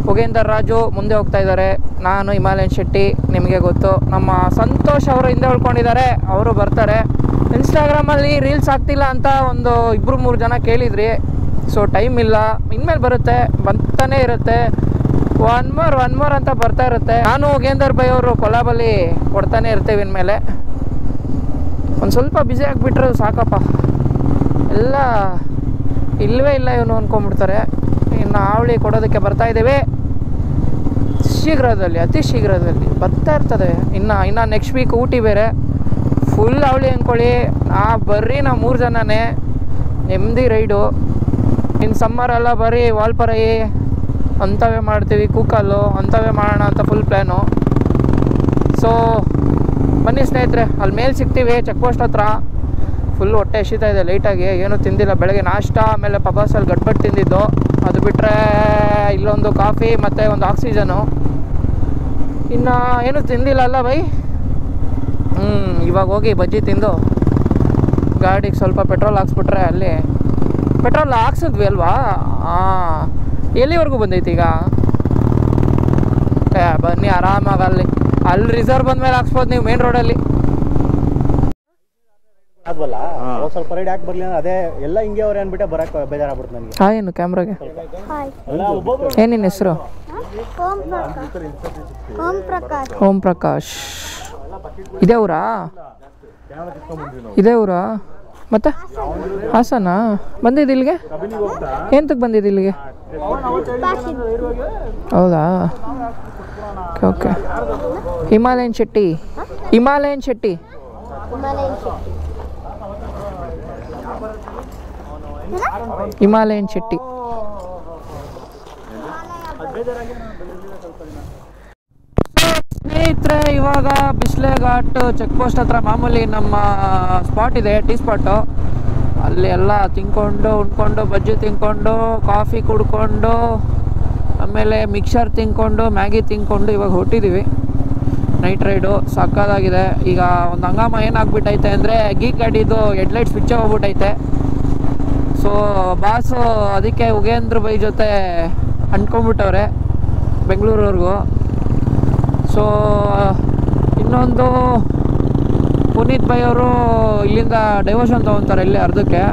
Yogender Raju ಮುಂದೆ ಹೋಗ್ತಾ ಇದ್ದಾರೆ. ನಾನು ಹಿಮಾಲಯನ್ ಶೆಟ್ಟಿ, ನಿಮಗೆ ಗೊತ್ತು. ನಮ್ಮ ಸಂತೋಷ್ ಅವರು ಹಿಂದೆ ಉಳ್ಕೊಂಡಿದ್ದಾರೆ, ಅವರು ಬರ್ತಾರೆ. ಇನ್ಸ್ಟಾಗ್ರಾಮಲ್ಲಿ ರೀಲ್ಸ್ ಆಗ್ತಿಲ್ಲ ಅಂತ ಒಂದು 2-3 ಜನ ಕೇಳಿದ್ರಿ. ಸೊ ಟೈಮ್ ಇಲ್ಲ, ಇನ್ಮೇಲೆ ಬರುತ್ತೆ, ಬರ್ತಾನೆ ಇರುತ್ತೆ. ಒನ್ ಮೋರ್ ಅಂತ ಬರ್ತಾ ಇರುತ್ತೆ. ನಾನು ಯೋಗೇಂದರ್ ಬೈ ಅವರು ಕೊಲಾಬಲ್ಲಿ ಕೊಡ್ತಾನೆ ಇರ್ತೀವಿ. ಇನ್ಮೇಲೆ ಒಂದು ಸ್ವಲ್ಪ ಬ್ಯುಸಿ ಆಗಿಬಿಟ್ರೆ ಸಾಕಪ್ಪ, ಎಲ್ಲ ಇಲ್ಲವೇ ಇಲ್ಲ ಇವನು ಅಂದ್ಕೊಂಡ್ಬಿಡ್ತಾರೆ. ಇನ್ನು ಆವಳಿ ಕೊಡೋದಕ್ಕೆ ಬರ್ತಾ ಇದ್ದೀವಿ ಶೀಘ್ರದಲ್ಲಿ, ಅತಿ ಶೀಘ್ರದಲ್ಲಿ ಬರ್ತಾ ಇರ್ತದೆ. ಇನ್ನು ನೆಕ್ಸ್ಟ್ ವೀಕ್ ಊಟಿ ಬೇರೆ, ಫುಲ್ ಅವಳಿ ಅಂದ್ಕೊಳ್ಳಿ. ಬರ್ರಿ ನಾವು 3 ಜನನೇ, ನೆಮ್ಮದಿ ರೈಡು. ಇನ್ನು ಸಮ್ಮರೆಲ್ಲ ಬರೀ ವಾಲ್ಪರೈ ಅಂಥವೇ ಮಾಡ್ತೀವಿ, ಕೂಕಲ್ಲು ಅಂಥವೇ ಮಾಡೋಣ ಅಂತ ಫುಲ್ ಪ್ಲ್ಯಾನು. ಸೊ ಬನ್ನಿ ಸ್ನೇಹಿತರೆ, ಅಲ್ಲಿ ಮೇಲೆ ಸಿಗ್ತೀವಿ ಚೆಕ್ ಪೋಸ್ಟ್ ಹತ್ರ. ಫುಲ್ ಹೊಟ್ಟೆ ಹಸಿತಾ ಇದೆ ಲೈಟಾಗಿ, ಏನೂ ತಿಂದಿಲ್ಲ. ಬೆಳಗ್ಗೆ ನಾಷ್ಟ, ಆಮೇಲೆ ಪಬಾಸಲ್ಲಿ ಗಟ್ಬಟ್ ತಿಂದಿದ್ದು. ಅದು ಬಿಟ್ಟರೆ ಇಲ್ಲೊಂದು ಕಾಫಿ ಮತ್ತು ಒಂದು ಆಕ್ಸಿಜನು. ಇನ್ನು ಏನೂ ತಿಂದಿಲ್ಲ ಅಲ್ಲ ಬೈ. ಇವಾಗ ಹೋಗಿ ಬಜ್ಜಿ ತಿಂದು ಗಾಡಿಗೆ ಸ್ವಲ್ಪ ಪೆಟ್ರೋಲ್ ಹಾಕ್ಸ್ಬಿಟ್ರೆ, ಅಲ್ಲಿ ಪೆಟ್ರೋಲ್ ಹಾಕ್ಸಿದ್ವಿ ಅಲ್ವಾ. ಹಾಂ, ಎಲ್ಲಿವರೆಗೂ ಬಂದೈತಿ ಈಗ? ಬನ್ನಿ ಆರಾಮಾಗಿ ಅಲ್ಲಿ ರಿಸರ್ವ್ ಬಂದಮೇಲೆ ಹಾಕ್ಸ್ಬೋದು ನೀವು ಮೇನ್ ರೋಡಲ್ಲಿ. ಅದ್ವಲ್ಲ, ಸ್ವಲ್ಪ ರೈಡ್ ಯಾಕೆ ಬರ್ಲಿಲ್ಲ, ಅದೇ ಎಲ್ಲ ಹಿಂಗೆ ಅವ್ರೆ ಅಂದ್ಬಿಟ್ಟೆ ಬರಕ್ಕೆ ಬೇಜಾರಾಗ್ಬಿಡ್ತು ನನಗೆ. ಏನು ಕ್ಯಾಮ್ರಾಗೆ ಏನಿನ ಹೆಸರು? ಓಂ ಪ್ರಕಾಶ್. ಇದೇ ಊರಾ? ಮತ್ತೆ ಹಾಸನ ಬಂದಿದ್ದು ಇಲ್ಲಿಗೆ? ಎಂತಕ್ಕೆ ಬಂದಿದ್ದು ಇಲ್ಲಿಗೆ? ಹೌದಾ, ಓಕೆ. ಹಿಮಾಲಯನ್ ಶೆಟ್ಟಿ. ಸ್ನೇಹಿತರೆ, ಇವಾಗ ಬಿಸ್ಲೆ ಘಾಟ್ ಚೆಕ್ ಪೋಸ್ಟ್ ಹತ್ರ ಮಾಮೂಲಿ ನಮ್ಮ ಸ್ಪಾಟ್ ಇದೆ, ಟೀ ಸ್ಪಾಟು. ಅಲ್ಲಿ ಎಲ್ಲ ತಿನ್ಕೊಂಡು ಉಣ್ಕೊಂಡು, ಬಜ್ಜಿ ತಿನ್ಕೊಂಡು, ಕಾಫಿ ಕುಡ್ಕೊಂಡು, ಆಮೇಲೆ ಮಿಕ್ಸರ್ ತಿನ್ಕೊಂಡು, ಮ್ಯಾಗಿ ತಿನ್ಕೊಂಡು ಇವಾಗ ಹೊಟ್ಟಿದ್ದೀವಿ. Night raid ಸಕ್ಕದಾಗಿದೆ. ಈಗ ಒಂದು ಹಂಗಾಮ ಏನಾಗ್ಬಿಟ್ಟೈತೆ ಅಂದರೆ, ಗೀಕ್ ಗಾಡಿದು ಹೆಡ್ಲೈಟ್ ಸ್ವಿಚ್ ಹೋಗ್ಬಿಟ್ಟೈತೆ. ಸೊ ಬಾಸು ಅದಕ್ಕೆ ಯೋಗೇಂದ್ರ ಬೈ ಜೊತೆ ಅಂಟ್ಕೊಂಡ್ಬಿಟ್ಟವ್ರೆ ಬೆಂಗಳೂರವ್ರಿಗೂ. ಸೊ ಇನ್ನೊಂದು ಪುನೀತ್ ಬೈ ಅವರು ಇಲ್ಲಿಂದ ಡೈವರ್ಷನ್ ತೊಗೊತಾರೆ, ಇಲ್ಲೇ ಅರ್ಧಕ್ಕೆ.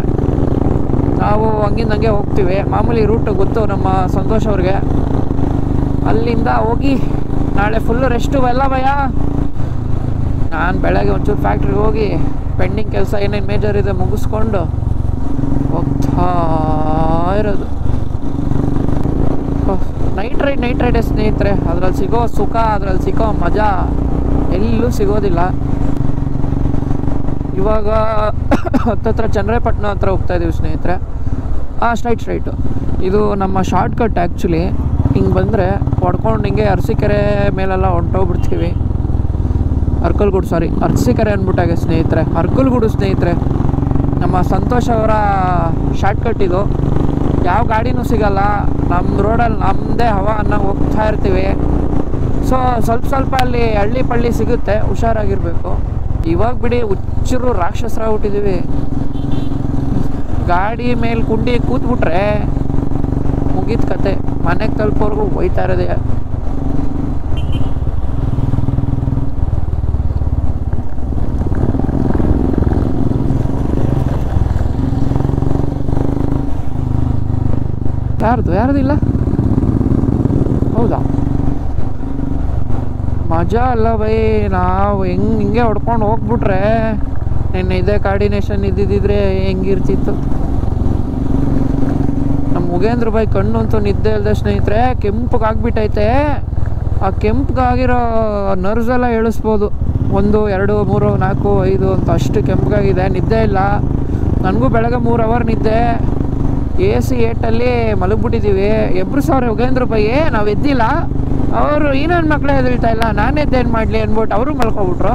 ನಾವು ಹಂಗೆ ಹೋಗ್ತೀವಿ. ಮಾಮೂಲಿ ರೂಟ್ ಗೊತ್ತು ನಮ್ಮ ಸಂತೋಷ್ ಅವ್ರಿಗೆ. ಅಲ್ಲಿಂದ ಹೋಗಿ ನಾಳೆ ಫುಲ್ಲು ರೆಸ್ಟು ಎಲ್ಲ ಭಯ. ನಾನು ಬೆಳಗ್ಗೆ ಒಂಚೂರು ಫ್ಯಾಕ್ಟ್ರಿಗೆ ಹೋಗಿ ಪೆಂಡಿಂಗ್ ಕೆಲಸ ಏನೇನು ಮೇಜರ್ ಇದೆ ಮುಗಿಸ್ಕೊಂಡು ಹೋಗ್ತಾ ಇರೋದು. ನೈಟ್ ರೈಡೇ ಸ್ನೇಹಿತರೆ, ಅದ್ರಲ್ಲಿ ಸಿಗೋ ಸುಖ, ಅದ್ರಲ್ಲಿ ಸಿಗೋ ಮಜಾ ಎಲ್ಲೂ ಸಿಗೋದಿಲ್ಲ. ಇವಾಗ ಹತ್ತತ್ರ ಚನ್ನರಾಯಪಟ್ಟಣ ಹತ್ರ ಹೋಗ್ತಾಯಿದ್ದೀವಿ ಸ್ನೇಹಿತರೆ. ಸ್ಟ್ರೈಟು ಇದು ನಮ್ಮ ಶಾರ್ಟ್ ಕಟ್ ಆ್ಯಕ್ಚುಲಿ. ಹಿಂಗೆ ಬಂದರೆ ಹೊಡ್ಕೊಂಡು ಹಿಂಗೆ ಅರಸೀಕೆರೆ ಮೇಲೆಲ್ಲ ಹೊಂಟೋಗ್ಬಿಡ್ತೀವಿ. ಅರಸೀಕೆರೆ ಅಂದ್ಬಿಟ್ಟಾಗೆ ಸ್ನೇಹಿತರೆ, ಅರ್ಕಲ್ಗೂಡು ಸ್ನೇಹಿತರೆ. ನಮ್ಮ ಸಂತೋಷ್ ಅವರ ಶಾರ್ಟ್ ಕಟ್ ಇದು. ಯಾವ ಗಾಡಿನೂ ಸಿಗಲ್ಲ, ನಮ್ಮ ರೋಡಲ್ಲಿ ನಮ್ಮದೇ ಹವಾ ಅನ್ನೋ ಹೋಗ್ತಾ ಇರ್ತೀವಿ. ಸೊ ಸ್ವಲ್ಪ ಅಲ್ಲಿ ಹಳ್ಳಿ ಪಳ್ಳಿ ಸಿಗುತ್ತೆ, ಹುಷಾರಾಗಿರಬೇಕು. ಇವಾಗ ಬಿಡಿ ಹುಚ್ಚರು ರಾಕ್ಷಸರಾಗ್ಬಿಟ್ಟಿದ್ದೀವಿ. ಗಾಡಿ ಮೇಲೆ ಕುಂಡಿ ಕೂತ್ಬಿಟ್ರೆ ಮುಗೀತು ಕತೆ, ಮನೆಗೆ ತಲುಪೋರ್ಗೂ ಹೋಯ್ತಾ ಇರೋದೆ. ಯಾರ್ದು ಇಲ್ಲ? ಹೌದಾ? ಮಜಾ ಅಲ್ಲ ಬೈ. ನಾವು ಹಿಂಗೆ ಹೊಡ್ಕೊಂಡು ಹೋಗ್ಬಿಟ್ರೆ ನಿನ್ನೆ ಇದೇ ಕಾರ್ಡಿನೇಷನ್ ಇದ್ದಿದ್ದಿದ್ರೆ ಹೆಂಗಿರ್ತಿತ್ತು. ನಮ್ಮ ಮುಗೇಂದ್ರ ಬೈ ಕಣ್ಣು ಅಂತೂ ನಿದ್ದೆ ಇಲ್ಲದೆ ಸ್ನೇಹಿತರೆ ಕೆಂಪಗಾಗ್ಬಿಟ್ಟೈತೆ. ಆ ಕೆಂಪಗಾಗಿರೋ ನರ್ವ್ಸ್ ಎಲ್ಲ ಇಳಿಸ್ಬೋದು. 1 2 3 4 5 ಅಂತ ಅಷ್ಟು ಕೆಂಪಗಾಗಿದೆ. ನಿದ್ದೆ ಇಲ್ಲ. ನನಗೂ ಬೆಳಗ್ಗೆ 3 ಅವರ್ ನಿದ್ದೆ. AC 8ಅಲ್ಲಿ ಮಲಗಿಬಿಟ್ಟಿದ್ದೀವಿ. ಎಬ್ರು ಸಾವಿರ ಯೋಗೇಂದ್ರ ಬೈ ನಾವು ಎದ್ದಿಲ್ಲ. ಅವರು ಇನ್ನೊಂದು ಮಕ್ಕಳೇ ಎದ್ದಿಳ್ತಾ ಇಲ್ಲ, ನಾನು ಎದ್ದೇನು ಮಾಡಲಿ ಅಂದ್ಬಿಟ್ಟು ಅವರು ಮಲ್ಕೊಬಿಟ್ರು.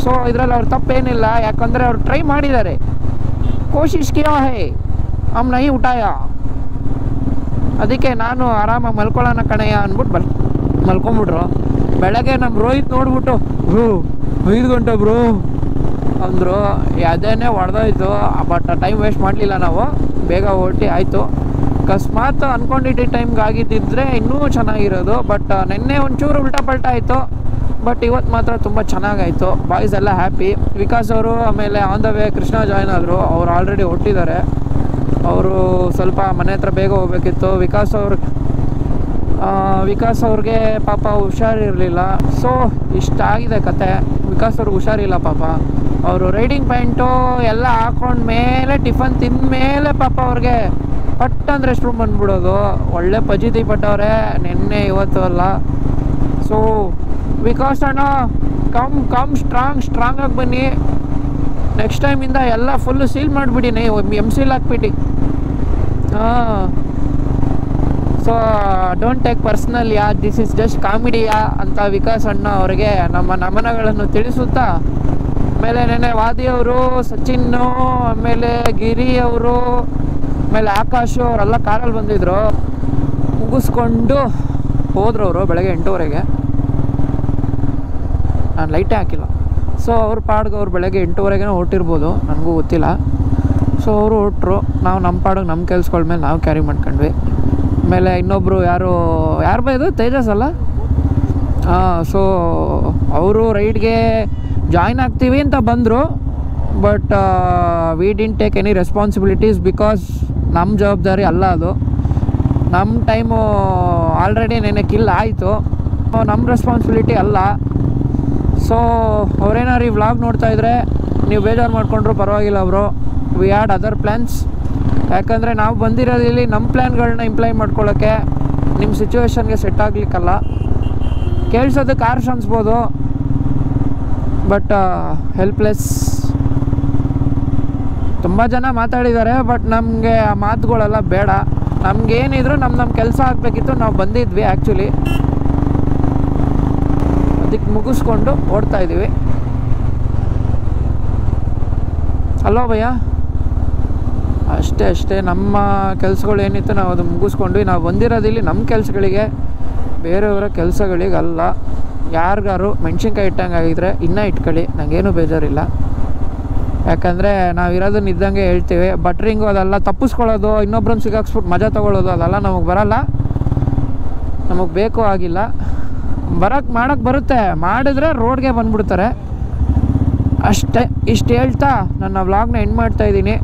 ಸೊ ಇದರಲ್ಲಿ ಅವ್ರ ತಪ್ಪೇನಿಲ್ಲ, ಯಾಕಂದರೆ ಅವ್ರು ಟ್ರೈ ಮಾಡಿದ್ದಾರೆ. ಕೋಶಿಶ್ ಕಿಯಾ ಹೈ ಹಮ್ ನಹೀ ಉಠಾಯ. ಅದಕ್ಕೆ ನಾನು ಆರಾಮಾಗಿ ಮಲ್ಕೊಳ್ಳೋಣ ಕಣಯ್ಯ ಅಂದ್ಬಿಟ್ಟು ಮಲ್ಕೊಂಬಿಟ್ರು. ಬೆಳಗ್ಗೆ ನಮ್ಮ ರೋಹಿತ್ ನೋಡ್ಬಿಟ್ಟು ಬ್ರೋ 5 ಗಂಟೆ ಬ್ರೋ ಅಂದರು. ಅದೇನೇ ಹೊಡೆದೋಯ್ತು. ಬಟ್ ಟೈಮ್ ವೇಸ್ಟ್ ಮಾಡಲಿಲ್ಲ, ನಾವು ಬೇಗ ಹೊರಟಿ ಆಯಿತು. ಅಕಸ್ಮಾತ್ ಅಂದ್ಕೊಂಡಿದ್ದ ಟೈಮ್ಗೆ ಆಗಿದ್ದಿದ್ರೆ ಇನ್ನೂ ಚೆನ್ನಾಗಿರೋದು. ಬಟ್ ನಿನ್ನೆ ಒಂಚೂರು ಉಲ್ಟಾ ಪಲ್ಟಾ ಆಯಿತು. ಬಟ್ ಇವತ್ತು ಮಾತ್ರ ತುಂಬ ಚೆನ್ನಾಗಾಯಿತು. ಬಾಯ್ಸ್ ಎಲ್ಲ ಹ್ಯಾಪಿ. ವಿಕಾಸ್ ಅವರು ಆಮೇಲೆ on the way Krishna join ಆದರು. ಅವ್ರು ಆಲ್ರೆಡಿ ಹೊರಟಿದ್ದಾರೆ. ಅವರು ಸ್ವಲ್ಪ ಮನೆ ಹತ್ರ ಬೇಗ ಹೋಗ್ಬೇಕಿತ್ತು. ವಿಕಾಸ್ ಅವ್ರಿಗೆ ಪಾಪ ಹುಷಾರಿರಲಿಲ್ಲ. ಸೊ ಇಷ್ಟ ಆಗಿದೆ ಕತೆ. ವಿಕಾಸ್ ಅವ್ರಿಗೆ ಹುಷಾರಿಲ್ಲ ಪಾಪ. ಅವರು ರೈಡಿಂಗ್ ಪ್ಯಾಂಟು ಎಲ್ಲ ಹಾಕೊಂಡ್ಮೇಲೆ ಟಿಫನ್ ತಿಂದಮೇಲೆ ಪಾಪ ಅವ್ರಿಗೆ ಪಟ್ಟಂದ್ರೆ ರೆಸ್ಟ್ ರೂಮ್ ಬಂದ್ಬಿಡೋದು. ಒಳ್ಳೆ ಪಜಿತಿ ಪಟ್ಟವ್ರೆ ನಿನ್ನೆ ಇವತ್ತು ಅಲ್ಲ. ಸೊ ವಿಕಾಸ್ ಅಣ್ಣ ಕಮ್ ಸ್ಟ್ರಾಂಗಾಗಿ ಬನ್ನಿ. ನೆಕ್ಸ್ಟ್ ಟೈಮಿಂದ ಎಲ್ಲ ಫುಲ್ಲು ಸೀಲ್ ಮಾಡಿಬಿಡಿ, ನೀವು MC ಹಾಕ್ಬಿಟ್ಟು. ಸೊ ಡೋಂಟ್ ಟೇಕ್ ಪರ್ಸ್ನಲ್ ಯಾ, ದಿಸ್ ಇಸ್ ಜಸ್ಟ್ ಕಾಮಿಡಿಯಾ ಅಂತ ವಿಕಾಸ್ ಅಣ್ಣ ಅವರಿಗೆ ನಮ್ಮ ನಮನಗಳನ್ನು ತಿಳಿಸುತ್ತಾ, ಆಮೇಲೆ ನೆನೆ ವಾದಿಯವರು, ಸಚಿನ್ನು, ಆಮೇಲೆ ಗಿರಿ ಅವರು, ಆಮೇಲೆ ಆಕಾಶು ಅವರೆಲ್ಲ ಕಾರಲ್ಲಿ ಬಂದಿದ್ರು. ಮುಗಿಸ್ಕೊಂಡು ಹೋದ್ರು ಅವರು ಬೆಳಗ್ಗೆ 8:30ಗೆ. ನಾನು ಲೈಟೇ ಹಾಕಿಲ್ಲ. ಸೊ ಅವ್ರ ಪಾಡ್ಗೆ ಅವ್ರು ಬೆಳಗ್ಗೆ 8:30ಗೆ ಹೊರಟಿರ್ಬೋದು, ನನಗೂ ಗೊತ್ತಿಲ್ಲ. ಸೊ ಅವರು ಹೊರಟ್ರು. ನಾವು ನಮ್ಮ ಪಾಡಿಗೆ ನಮ್ಮ ಕೆಲ್ಸಗಳ ಮೇಲೆ ನಾವು ಕ್ಯಾರಿ ಮಾಡ್ಕೊಂಡ್ವಿ. ಆಮೇಲೆ ಇನ್ನೊಬ್ಬರು ಯಾರು ಇದು ತೇಜಸ್ ಅಲ್ಲ. ಸೊ ಅವರು ರೈಡ್ಗೆ ಜಾಯ್ನ್ ಆಗ್ತೀವಿ ಅಂತ ಬಂದರು. But we didn't take any responsibilities because ನಮ್ಮ ಜವಾಬ್ದಾರಿ ಅಲ್ಲ ಅದು. ನಮ್ಮ ಟೈಮು ಆಲ್ರೆಡಿ ನೆನೆ ಕಿಲ್ ಆಯಿತು. ನಮ್ಮ ರೆಸ್ಪಾನ್ಸಿಬಿಲಿಟಿ ಅಲ್ಲ. ಸೊ ಅವರೇನಾರು ಈ ವ್ಲಾಗ್ ನೋಡ್ತಾಯಿದ್ರೆ ನೀವು ಬೇಜಾರು ಮಾಡಿಕೊಂಡ್ರು ಪರವಾಗಿಲ್ಲ bro. We had other plans. ಯಾಕಂದರೆ ನಾವು ಬಂದಿರೋದಿಲ್ಲಿ ನಮ್ಮ ಪ್ಲ್ಯಾನ್ಗಳನ್ನ ಇಂಪ್ಲೈ ಮಾಡ್ಕೊಳ್ಳೋಕ್ಕೆ, ನಿಮ್ಮ ಸಿಚುವೇಶನ್ಗೆ ಸೆಟ್ ಆಗಲಿಕ್ಕಲ್ಲ. ಕೇಳಿಸೋದಕ್ಕೆ ಆರ್ಷ್ ಅನ್ಸ್ಬೋದು, ಬಟ್ ಹೆಲ್ಪ್ಲೆಸ್. ತುಂಬ ಜನ ಮಾತಾಡಿದ್ದಾರೆ, ಬಟ್ ನಮಗೆ ಆ ಮಾತುಗಳೆಲ್ಲ ಬೇಡ. ನಮಗೇನಿದ್ರು ನಮ್ಮ ಕೆಲಸ ಆಗಬೇಕಿತ್ತು. ನಾವು ಬಂದಿದ್ವಿ ಆ್ಯಕ್ಚುಲಿ, ಅದಕ್ಕೆ ಮುಗಿಸ್ಕೊಂಡು ಓಡ್ತಾ ಇದ್ದೀವಿ. ಅಲ್ಲೋ ಭಯ್ಯ, ಅಷ್ಟೇ ನಮ್ಮ ಕೆಲಸಗಳು ಏನಿತ್ತು ನಾವು ಅದು ಮುಗಿಸ್ಕೊಂಡ್ವಿ. ನಾವು ಬಂದಿರೋದಿಲ್ಲಿ ನಮ್ಮ ಕೆಲಸಗಳಿಗೆ, ಬೇರೆಯವರ ಕೆಲಸಗಳಿಗಲ್ಲ. ಯಾರಿಗಾರು ಮೆಣಸಿನ್ಕಾಯಿ ಇಟ್ಟಂಗೆ ಆಗಿದ್ರೆ ಇನ್ನೂ ಇಟ್ಕೊಳ್ಳಿ, ನನಗೇನು ಬೇಜಾರಿಲ್ಲ. ಯಾಕಂದರೆ ನಾವಿರೋದನ್ನ ಇದ್ದಂಗೆ ಹೇಳ್ತೀವಿ. ಬಟ್ರಿಂಗು ಅದೆಲ್ಲ ತಪ್ಪಿಸ್ಕೊಳ್ಳೋದು, ಇನ್ನೊಬ್ರನ್ನ ಸಿಗಾಕ್ಸ್ಬಿಟ್ಟು ಮಜಾ ತೊಗೊಳ್ಳೋದು ಅದೆಲ್ಲ ನಮಗೆ ಬರೋಲ್ಲ, ನಮಗೆ ಬೇಕು ಆಗಿಲ್ಲ. ಮಾಡೋಕ್ಕೆ ಬರುತ್ತೆ, ಮಾಡಿದ್ರೆ ರೋಡ್ಗೆ ಬಂದುಬಿಡ್ತಾರೆ ಅಷ್ಟೇ. ಇಷ್ಟು ಹೇಳ್ತಾ ನನ್ನ ವ್ಲಾಗ್ನ ಎಂಡ್ ಮಾಡ್ತಾಯಿದ್ದೀನಿ.